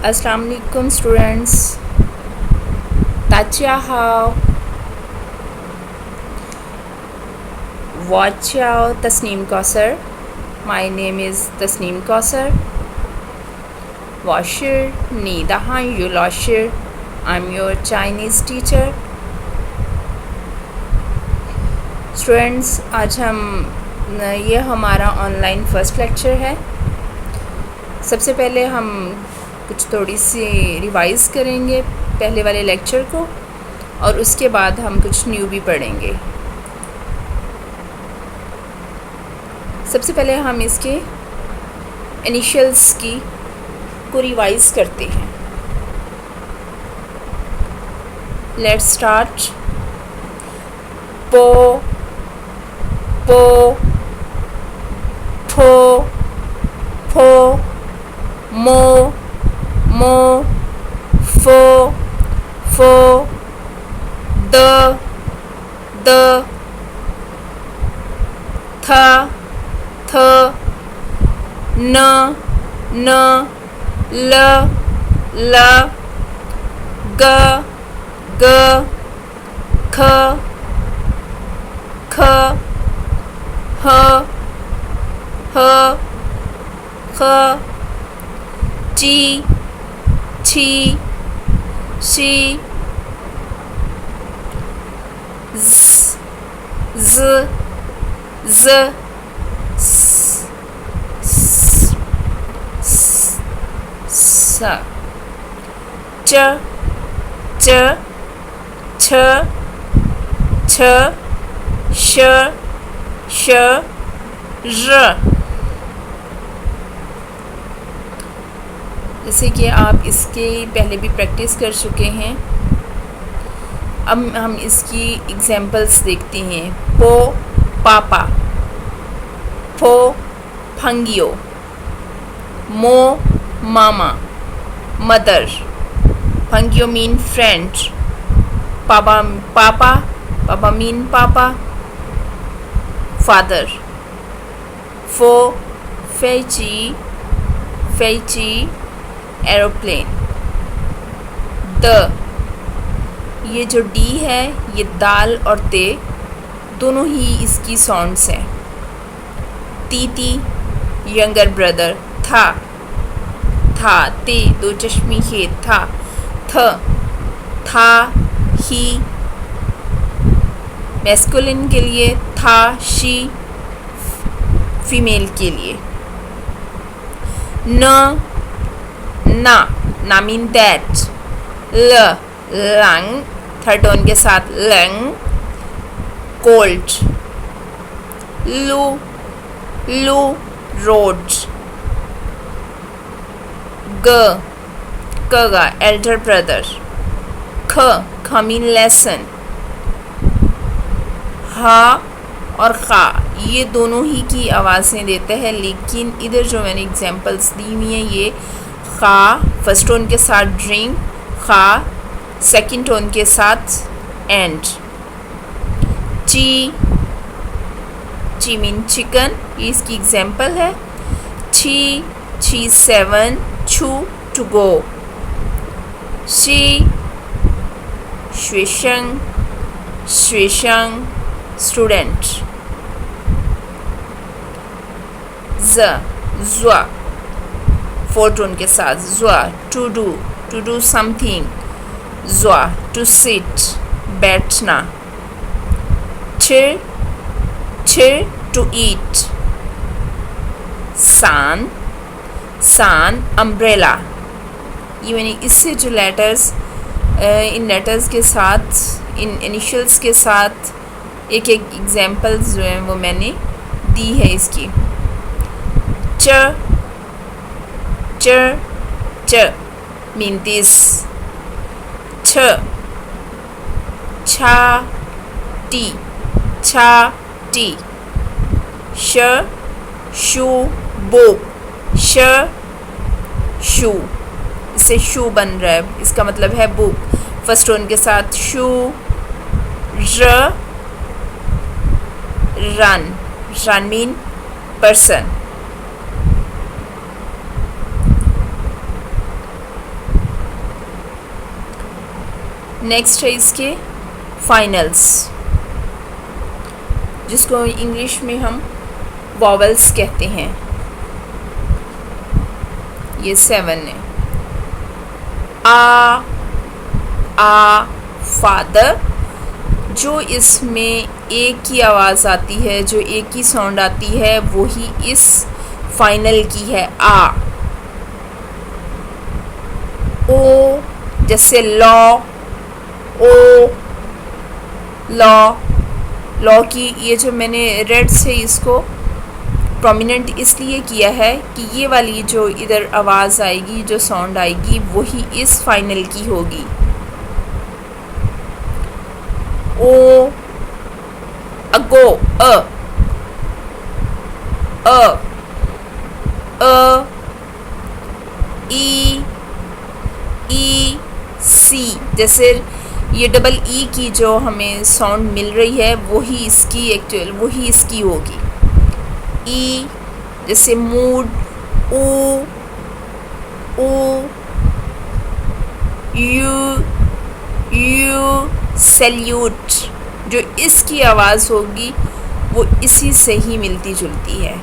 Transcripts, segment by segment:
अस्सलाम वालेकुम students. 大家好. Watch out Tasneem Kausar. My name is Tasneem Kausar. Washer, ni dahan you lasher. I'm your Chinese teacher. Students, आज ये हमारा online first lecture है. सबसे पहले हम कुछ थोड़ी सी रिवाइज़ करेंगे पहले वाले लेक्चर को, और उसके बाद हम कुछ न्यू भी पढ़ेंगे. सबसे पहले हम इसके इनिशियल्स को रिवाइज़ करते हैं. Let's start. पो, पो, फो, फो, मो, मो, फो, फो, द, थ, थ, न, ल, ग, ख, ह, ची, छी, शी, ज, स, च, छ, श, र. जैसे कि आप इसके पहले भी प्रैक्टिस कर चुके हैं. अब हम इसकी एग्जाम्पल्स देखते हैं. पो, पापा. फो, फंगियो. मो, मामा, मदर. फंगियो मीन फ्रेंड. पापा, पापा मीन पापा, फादर. फो, फैची, एरोप्लेन. द, ये जो डी है ये दाल और ते दोनों ही इसकी साउंड्स हैं. तीती, यंगर ब्रदर. था, ते दो चश्मी है. था, ही मैस्कुलिन के लिए. था, शी फीमेल के लिए. ना mean that. Lung, third tone के साथ लंग, कोल्ड. लू, रोड. गा, एल्डर ब्रदर. ख मीन लेसन. हा और खा ये दोनों ही की आवाज़ें देते हैं, लेकिन इधर जो मैंने एग्जांपल्स दी हुई हैं ये खा फर्स्ट टोन के साथ ड्रिंक, खा सेकंड टोन के साथ एंड. ची मीन चिकन, ये इसकी एग्जांपल है. छी 7, छू टू गो. शी, श्वेशंग, स्टूडेंट. ज़्वा फोर टोन के साथ ज़्वा, टू डू समथिंग. ज़्वा टू सिट, बैठना. छिर टू ईट. सान अम्ब्रेला. ये मैंने इससे जो लेटर्स इन लेटर्स के साथ, इन इनिशियल्स के साथ एक एग्जाम्पल्स जो हैं वो मैंने दी है इसकी. च मीन दिस. छा टी. शू बुक. शू, इससे शू बन रहा है, इसका मतलब है बुक. फर्स्ट टोन के साथ शू. रन मीन पर्सन. नेक्स्ट है इसके फाइनल्स, जिसको इंग्लिश में हम वॉवल्स कहते हैं। ये 7 है। आ फादर, जो इसमें एक की आवाज़ आती है, जो एक ही साउंड आती है, वो ही इस फाइनल की है आ। ओ जैसे लॉ, ओ लॉ, लॉ की ये जो मैंने रेड से इसको प्रोमिनेंट इसलिए किया है कि ये वाली जो इधर आवाज़ आएगी, जो साउंड आएगी, वही इस फाइनल की होगी। ओ अगो, ई सी, जैसे ये डबल ई की जो हमें साउंड मिल रही है वही इसकी एक्चुअल वही इसकी होगी। ई जैसे मूड, ओ यू सैल्यूट, जो इसकी आवाज़ होगी वो इसी से ही मिलती जुलती है।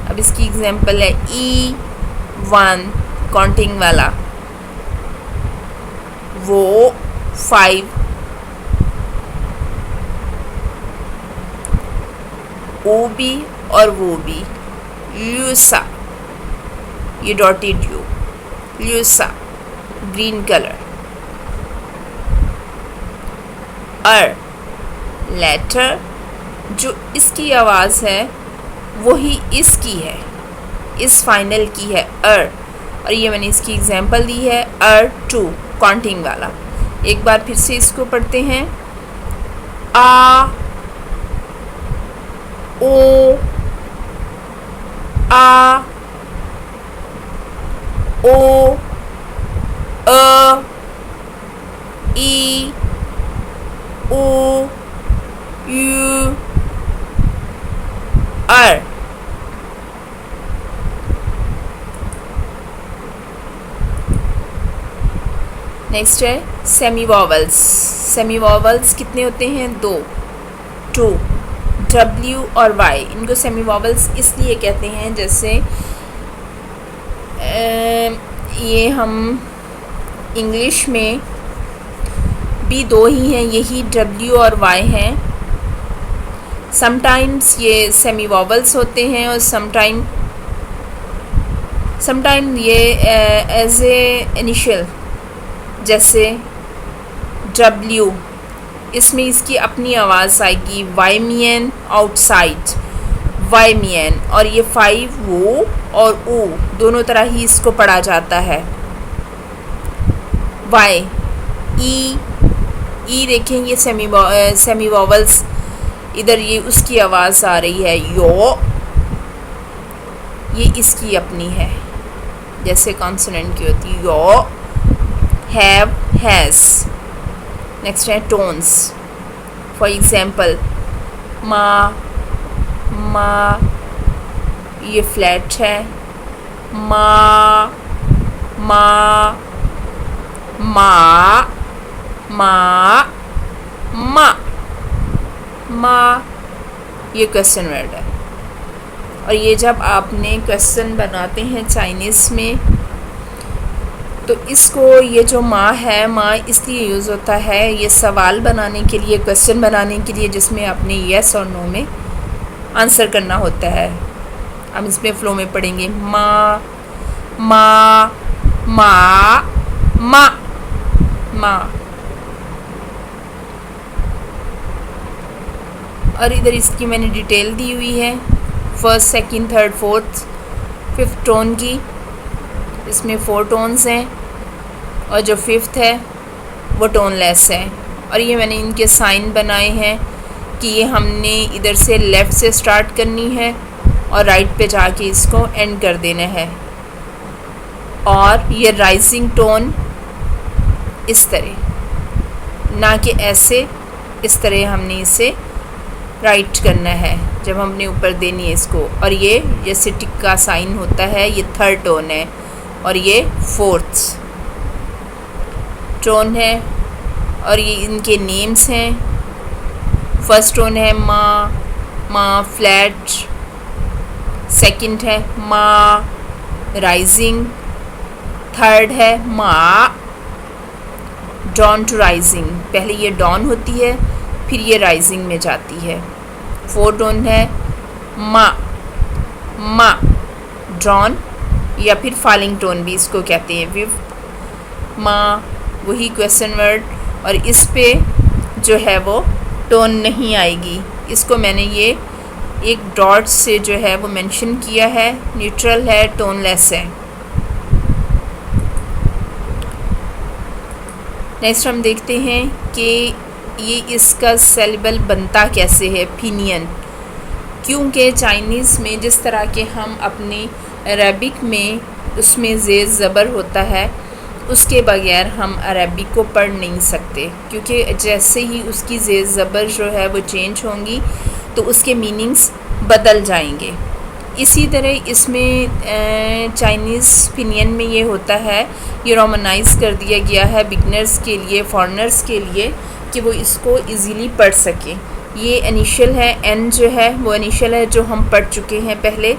अब इसकी एग्जांपल है E1 काउंटिंग वाला, वो 5, ओ भी और वो भी, ल्यूसा, ये डॉटेड यू, ल्यूसा ग्रीन कलर। लेटर, जो इसकी आवाज़ है वही इसकी है, इस फाइनल की है और ये मैंने इसकी एग्जांपल दी है 2 काउंटिंग वाला। एक बार फिर से इसको पढ़ते हैं। आ ओ ई ओ यू आर। नेक्स्ट है सेमी वॉवल्स। सेमी वॉवल्स कितने होते हैं? 2 W और Y। इनको सेमी वॉवल्स इसलिए कहते हैं, जैसे ये हम इंग्लिश में भी 2 ही हैं, यही W और Y हैं। समटाइम्स ये सेमी वॉवल्स होते हैं और समटाइम ये एज ए इनिशियल, जैसे W, इसमें इसकी अपनी आवाज़ आएगी, वाइमियन आउटसाइड, वाइमियन। और ये 5 वो और ओ दोनों तरह ही इसको पढ़ा जाता है। वाई ई देखें, ये सेमी वॉवल्स, इधर ये उसकी आवाज़ आ रही है, यो, ये इसकी अपनी है, जैसे कॉन्सोनेंट की होती है, यो, हैव, हैज़। नेक्स्ट है टोन्स। फॉर एग्जाम्पल मा, ये फ्लैट है, मा, ये क्वेश्चन वर्ड है। और ये जब आपने क्वेश्चन बनाते हैं चाइनीज़ में, तो इसको ये जो माँ है, माँ इसलिए यूज़ होता है ये सवाल बनाने के लिए, क्वेश्चन बनाने के लिए, जिसमें आपने येस और नो में आंसर करना होता है। हम इसमें फ़्लो में पढ़ेंगे, माँ माँ माँ माँ माँ। और इधर इसकी मैंने डिटेल दी हुई है, 1st, 2nd, 3rd, 4th, 5th tone की। इसमें 4 टोन्स हैं और जो 5th है वो टोनलेस है। और ये मैंने इनके साइन बनाए हैं कि ये हमने इधर से लेफ़्ट से स्टार्ट करनी है और राइट पे जाके इसको एंड कर देना है। और ये राइजिंग टोन इस तरह, ना कि ऐसे, इस तरह हमने इसे राइट करना है जब हमने ऊपर देनी है इसको। और ये जैसे टिक का साइन होता है, ये 3rd टोन है और ये 4th टोन है और ये इनके नेम्स हैं। फर्स्ट टोन है मा फ्लैट, सेकंड है मा राइजिंग, थर्ड है मा डॉन टू राइजिंग, पहले ये डॉन होती है फिर ये राइजिंग में जाती है। फोर्थ टोन है मा डॉन या फिर फॉलिंग टोन भी इसको कहते हैं। फिफ्थ मा, वही क्वेश्चन वर्ड, और इस पे जो है वो टोन नहीं आएगी। इसको मैंने ये एक डॉट से जो है वो मेंशन किया है, न्यूट्रल है, टोनलेस है। नेक्स्ट हम देखते हैं कि ये इसका सेलेबल बनता कैसे है, फिनियन। क्योंकि चाइनीज़ में जिस तरह के हम अपने अरबिक में उसमें ज़ेर ज़बर होता है, उसके बगैर हम अरबिक को पढ़ नहीं सकते, क्योंकि जैसे ही उसकी ज़ेर ज़बर जो है वो चेंज होंगी तो उसके मीनिंग्स बदल जाएंगे। इसी तरह इसमें चाइनीज़ फिनियन में ये होता है, ये रोमनाइज़ कर दिया गया है बिगनर्स के लिए, फॉरेनर्स के लिए, कि वो इसको इजीली पढ़ सकें। ये इनिशियल है, एन जो है वो इनिशियल है, जो हम पढ़ चुके हैं पहले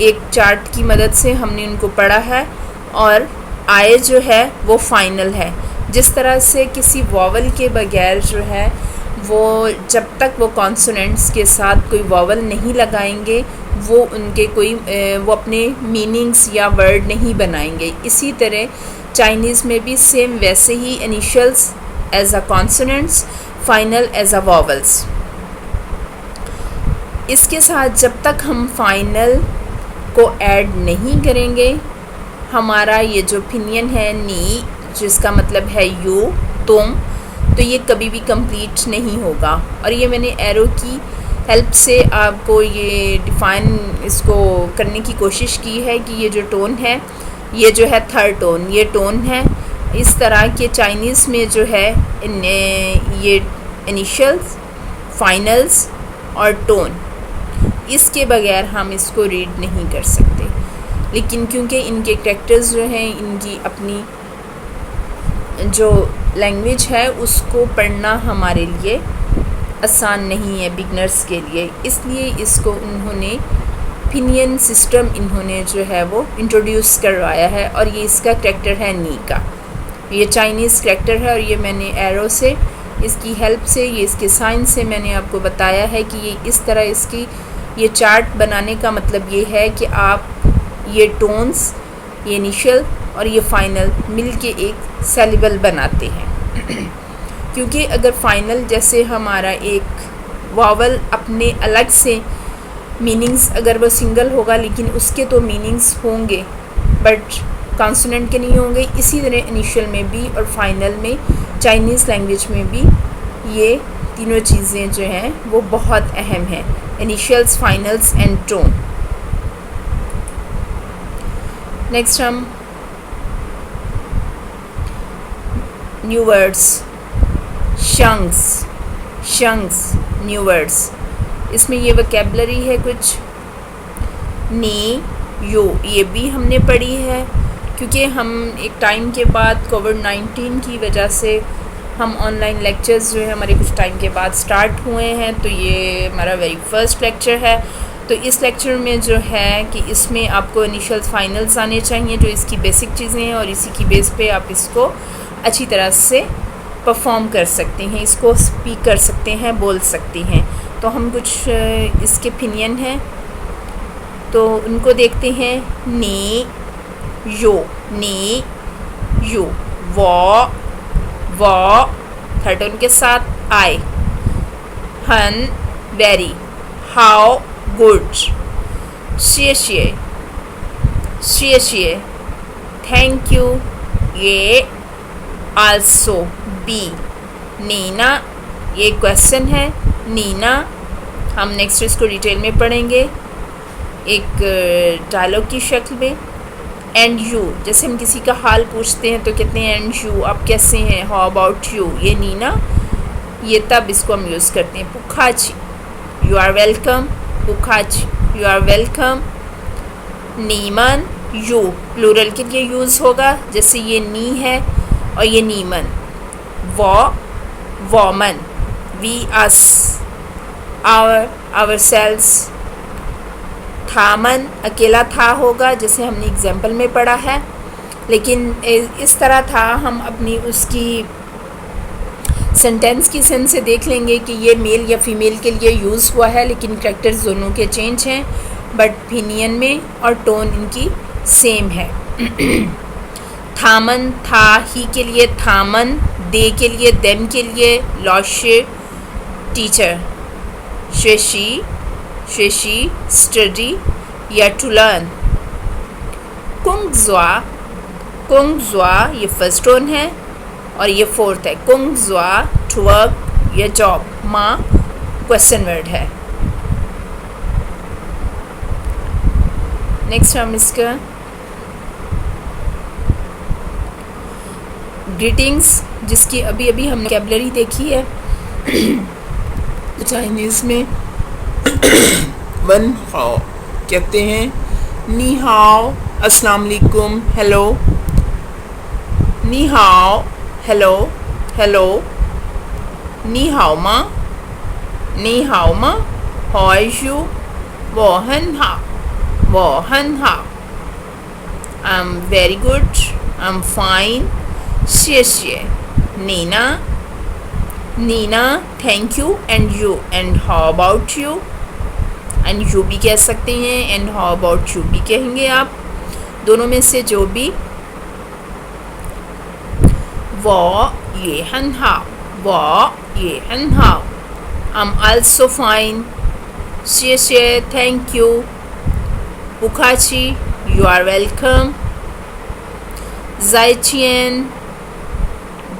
एक चार्ट की मदद से हमने उनको पढ़ा है, और आई जो है वो फाइनल है। जिस तरह से किसी वॉवल के बगैर जो है वो जब तक वो कॉन्सोनेंट्स के साथ कोई वॉवल नहीं लगाएंगे वो उनके कोई वो अपने मीनिंग्स या वर्ड नहीं बनाएंगे। इसी तरह चाइनीज़ में भी सेम वैसे ही initials as a consonants, final as a vowels. इसके साथ जब तक हम फाइनल को ऐड नहीं करेंगे, हमारा ये जो फिनियन है नी, जिसका मतलब है यू, तुम, तो ये कभी भी कंप्लीट नहीं होगा। और ये मैंने एरो की हेल्प से आपको ये डिफ़ाइन इसको करने की कोशिश की है कि ये जो टोन है, ये जो है थर्ड टोन, ये टोन है। इस तरह के चाइनीज़ में जो है ये इनिशियल्स, फाइनल्स और टोन, इसके बगैर हम इसको रीड नहीं कर सकते। लेकिन क्योंकि इनके कैरेक्टर्स जो हैं, इनकी अपनी जो लैंग्वेज है उसको पढ़ना हमारे लिए आसान नहीं है बिगनर्स के लिए, इसलिए इसको उन्होंने फिनियन सिस्टम इन्होंने जो है वो इंट्रोड्यूस करवाया है। और ये इसका कैरेक्टर है नी का, ये चाइनीज़ कैरेक्टर है। और ये मैंने एरो से, इसकी हेल्प से, ये इसके साइन से मैंने आपको बताया है कि ये इस तरह इसकी ये चार्ट बनाने का मतलब ये है कि आप ये टोन्स, ये इनिशियल और ये फाइनल मिल के एक सेलेबल बनाते हैं। क्योंकि अगर फाइनल जैसे हमारा एक वावल अपने अलग से मीनिंग्स, अगर वो सिंगल होगा लेकिन उसके तो मीनिंग्स होंगे बट कॉन्सोनेंट के नहीं होंगे, इसी तरह इनिशियल में भी और फाइनल में चाइनीज़ लैंग्वेज में भी ये तीनों चीज़ें जो हैं वो बहुत अहम हैं, initials, finals and tone. Next हम न्यू वर्ड्स, शंक्स न्यू वर्ड्स। इसमें ये वोकैबुलरी है कुछ, नी, यो, ये भी हमने पढ़ी है। क्योंकि हम एक टाइम के बाद कोविड-19 की वजह से हम ऑनलाइन लेक्चर्स जो है हमारे कुछ टाइम के बाद स्टार्ट हुए हैं, तो ये हमारा वेरी फर्स्ट लेक्चर है। तो इस लेक्चर में जो है कि इसमें आपको इनिशियल्स, फाइनल्स आने चाहिए, जो इसकी बेसिक चीज़ें हैं, और इसी की बेस पे आप इसको अच्छी तरह से परफॉर्म कर सकते हैं, इसको स्पीक कर सकते हैं, बोल सकते हैं। तो हम कुछ इसके फिनियन हैं तो उनको देखते हैं। नी यू, वो थर्ड टोन के साथ आई, हन वेरी, हाउ गुड, शिए, थैंक यू, ये आल्सो, बी, नीना, ये क्वेश्चन है नीना। हम नेक्स्ट इसको डिटेल में पढ़ेंगे एक डायलॉग की शक्ल में। एंड यू, जैसे हम किसी का हाल पूछते हैं तो कहते हैं एंड यू, आप कैसे हैं, हाउ अबाउट यू, ये नीना, ये तब इसको हम यूज़ करते हैं। पुखाची, यू आर वेलकम, पुखाची, यू आर वेलकम। नीमन, यू प्लूरल के लिए यूज़ होगा, जैसे ये नी है और ये नीमन, वो, woman, we, us, ourselves. थामन अकेला था होगा, जैसे हमने एग्जाम्पल में पढ़ा है, लेकिन इस तरह था हम अपनी उसकी सेंटेंस की सेंस से देख लेंगे कि ये मेल या फीमेल के लिए यूज़ हुआ है, लेकिन करैक्टर्स दोनों के चेंज हैं, बट ओपिनियन में और टोन इनकी सेम है. थामन था, ही के लिए थामन, दे के लिए देम के लिए लॉशे टीचर, शेशी स्टडी या टू लर्न. कुंगज्वा ये फर्स्ट टोन है और ये फोर्थ है. कुंगज्वा टू वर्क या जॉब. माँ क्वेश्चन वर्ड है. नेक्स्ट हम इसका ग्रीटिंग्स, जिसकी अभी अभी हमने वोकैबुलरी देखी है. चाइनीज़ में वन हाओ कहते हैं, नी हाओ अस्सलाम वालेकुम, हेलो, नी हाओ हेलो, हेलो, नी हाओ माँ, हाउ आर यू, वो हन हाओ, I am very good, I am fine, शेशिए, नीना thank you, and you, and how about you, and you भी कह सकते हैं, एंड हाउ अबाउट यू भी कहेंगे आप, दोनों में से जो भी. वो ये हन हाओ, I'm also fine, शेशिए थैंक यू, पुखाची you are welcome, ज़ाइचियन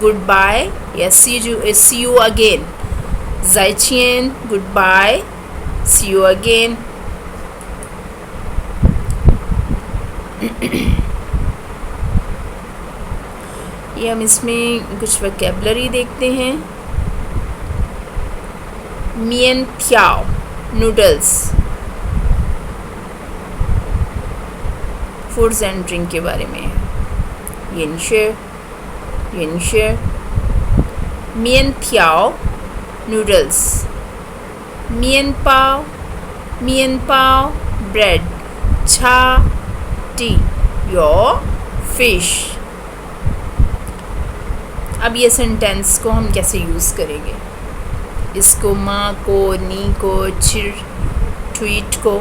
goodbye, yes, see you again, ज़ाइचियन goodbye, see you again. ये हम इसमें कुछ वोकैबुलरी देखते हैं. मियन थियाओ नूडल्स, फूड्स एंड ड्रिंक के बारे में. येनशे मियन थियाओ नूडल्स. मियन पाव ब्रेड. छा टी यो फिश. अब ये सेंटेंस को हम कैसे यूज़ करेंगे, इसको माँ को, नी को, चिर ट्वीट को.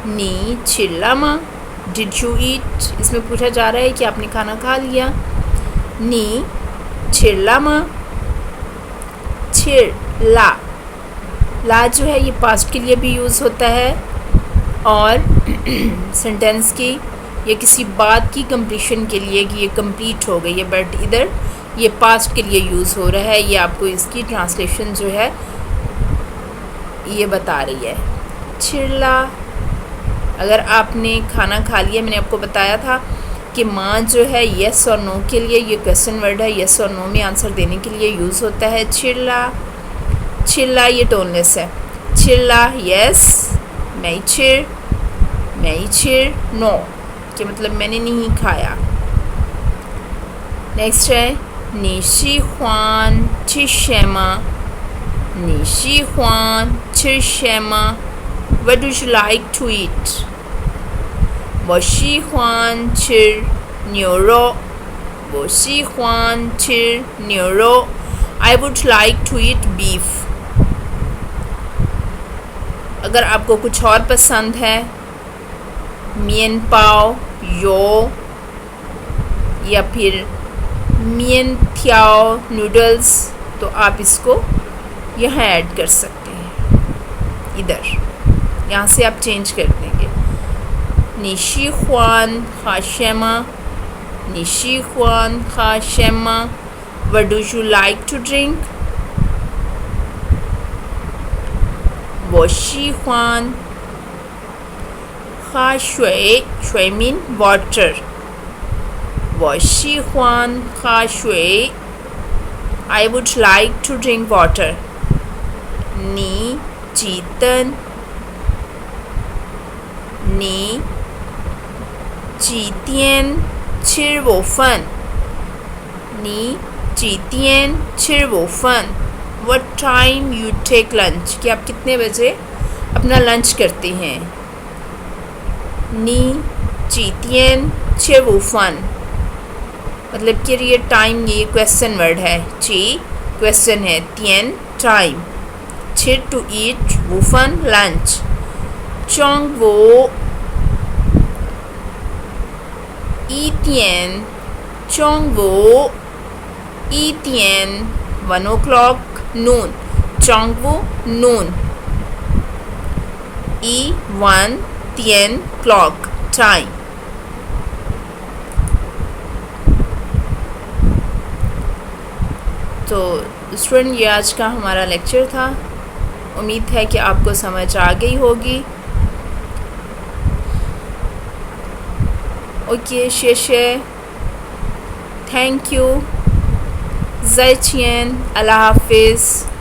नी चिल्ला माँ, डिड यू ईट, इसमें पूछा जा रहा है कि आपने खाना खा लिया. नी चिल्ला माँ, चिल्ला, ला जो है ये पास्ट के लिए भी यूज़ होता है, और सेंटेंस की या किसी बात की कंप्लीशन के लिए कि ये कंप्लीट हो गई है, बट इधर ये पास्ट के लिए यूज़ हो रहा है. ये आपको इसकी ट्रांसलेशन जो है ये बता रही है. चिल्ला, अगर आपने खाना खा लिया, मैंने आपको बताया था कि माँ जो है येस और नो के लिए, ये क्वेश्चन वर्ड है, येस और नो में आंसर देने के लिए यूज़ होता है. चिल्ला ये टोनलेस है. चिल्ला येस, मैं चिर नो, कि मतलब मैंने नहीं खाया. नेक्स्ट है निशी ख्वान चिशेमा, what do you like to eat. वशी ख्वान चिर न्यूरो, I would like to eat beef. अगर आपको कुछ और पसंद है, मियन पाव यो, या फिर मियन थियाओ नूडल्स, तो आप इसको यहाँ ऐड कर सकते हैं. इधर यहाँ से आप चेंज कर देंगे. निशी ख्वान खाशेमा, what do you like to drink. वशी ख्वान खा शुए मीन वाटर. वशी ख्वान खा शुए, I would like to drink water. नी चीतन चिर वो फन. नी 7:15 What time you take lunch कि आप कितने बजे अपना लंच करते हैं. 你几点吃午饭 मतलब कि ये टाइम ये क्वेश्चन वर्ड है. 几 क्वेश्चन है, 点 time, 吃 to eat, 午饭 lunch. 中午1点 1 o'clock noon. 中午 noon. 1点 clock time. तो स्टूडेंट ये आज का हमारा लेक्चर था. उम्मीद है कि आपको समझ आ गई होगी. ओके, शेषे, थैंक यू, ज़ैचियन, अल्लाह हाफिज़.